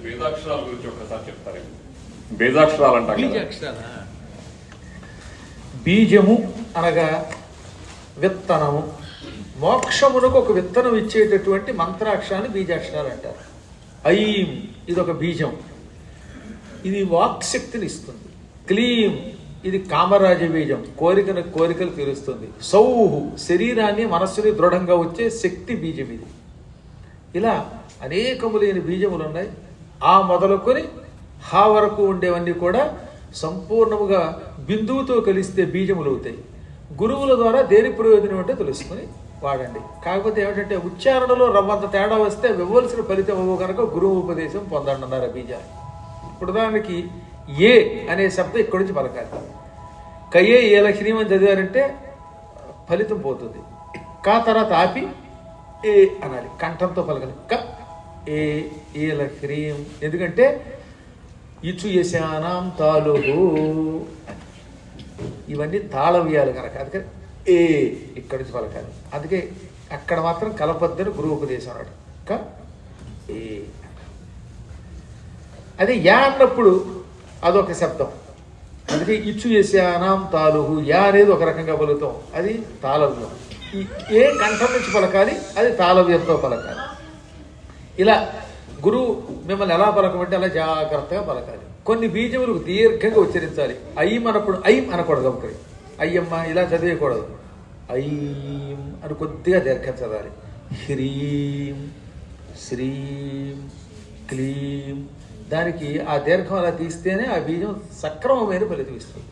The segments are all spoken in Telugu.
బీజాక్షరాల గురించి ఒకసారి చెప్తారు. బీజాక్షరాలు అంటారు. బీజము అనగా విత్తనము. మోక్షమునకు ఒక విత్తనం ఇచ్చేటటువంటి మంత్రాక్షరాన్ని బీజాక్షరాలు అంటారు. ఐం ఇది ఒక బీజం, ఇది వాక్శక్తిని ఇస్తుంది. క్లీం ఇది కామరాజ బీజం, కోరికలు తీరుస్తుంది. సౌహు శరీరాన్ని మనస్సుని దృఢంగా వచ్చే శక్తి బీజం ఇది. ఇలా అనేకములైన బీజములు ఉన్నాయి. ఆ మొదలుకొని హా వరకు ఉండేవన్నీ కూడా సంపూర్ణముగా బిందువుతో కలిస్తే బీజములు అవుతాయి. గురువుల ద్వారా దేని ప్రయోజనం అంటే తెలుసుకుని వాడండి. కాకపోతే ఏమిటంటే ఉచ్చారణలో రవ్వంత తేడా వస్తే ఇవ్వవలసిన ఫలితం అవ్వ కనుక గురువు ఉపదేశం పొందండి అన్నారు ఆ బీజాలు. ఇప్పుడు దానికి ఏ అనే శబ్దం ఇక్కడి నుంచి పలకాలి. కయ్యే ఏ లక్ష్మీ అని చదివారంటే ఫలితం పోతుంది. కా తర్వాత ఆపి ఏ అనాలి, కంఠంతో పలకాలి. క ఏ ఏ లక్ష్మీం. ఎందుకంటే ఇచు యశానాం తాలుహు అని ఇవన్నీ తాళవ్యాలు కనుక అందుకని ఏ ఇక్కడి నుంచి పలకాలి. అందుకే అక్కడ మాత్రం కలపద్దని గురువు ఉపదేశం అన్నాడు. క ఏ. అదే యా అన్నప్పుడు అదొక శబ్దం. అందుకే ఇచ్చు యశానాం తాలుహు. యా అనేది ఒక రకంగా పలుకుతాం, అది తాళవ్యం. ఈ ఏ కంఠం నుంచి పలకాలి, అది తాళవ్యంతో పలకాలి. ఇలా గురువు మిమ్మల్ని ఎలా పలకమంటే అలా జాగ్రత్తగా పలకాలి. కొన్ని బీజములకు దీర్ఘంగా ఉచ్చరించాలి. ఐం అన్నప్పుడు ఐం అనకూడదు. ఒకటి అయ్యమ్మ ఇలా చదివేయకూడదు. ఐం అని కొద్దిగా దీర్ఘం చదవాలి. హ్రీం శ్రీం క్లీం. దానికి ఆ దీర్ఘం అలా తీస్తేనే ఆ బీజం సక్రమమైన ఫలితం ఇస్తుంది.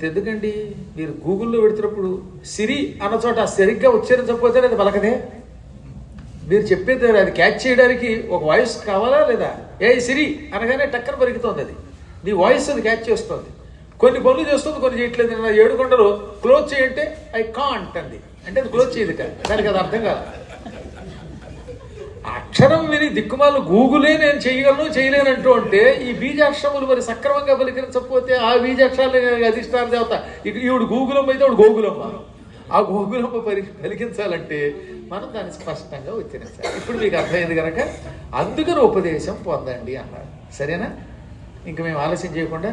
ఎందుకండి మీరు గూగుల్లో పెడుతున్నప్పుడు సిరి అన్న చోట సరిగ్గా ఉచ్చరించకపోతే అది పలకదే. మీరు చెప్పేది అది క్యాచ్ చేయడానికి ఒక వాయిస్ కావాలా లేదా? ఏ సిరి అనగానే టక్కన పలుకుతోంది. అది నీ వాయిస్ అది క్యాచ్ చేస్తుంది. కొన్ని పనులు చేస్తుంది, కొన్ని చేయట్లేదు. నా 7 కొండలు క్లోజ్ చేయంటే ఐ కాంట్ అంది అంటే అది క్లోజ్ చేయదు కదా, దానికి అది అర్థం కాదు. అక్షరం విని దిక్కుమాలు గూగులే నేను చేయగలను చేయలేనంటూ అంటే ఈ బీజాక్షరములు మరి సక్రమంగా పలికించకపోతే ఆ బీజాక్షరాలు అధిష్టాన దేవత ఈవిడు గూగులమ్మ అయితే ఆవిడ గోగులమ్మ. ఆ గోగులమ్మ పలికించాలంటే మనం దాన్ని స్పష్టంగా ఉచ్చరించాలి. ఇప్పుడు మీకు అర్థమైంది కనుక అందుకని ఉపదేశం పొందండి అన్నారు. సరేనా? ఇంక మేము ఆలస్యం చేయకుండా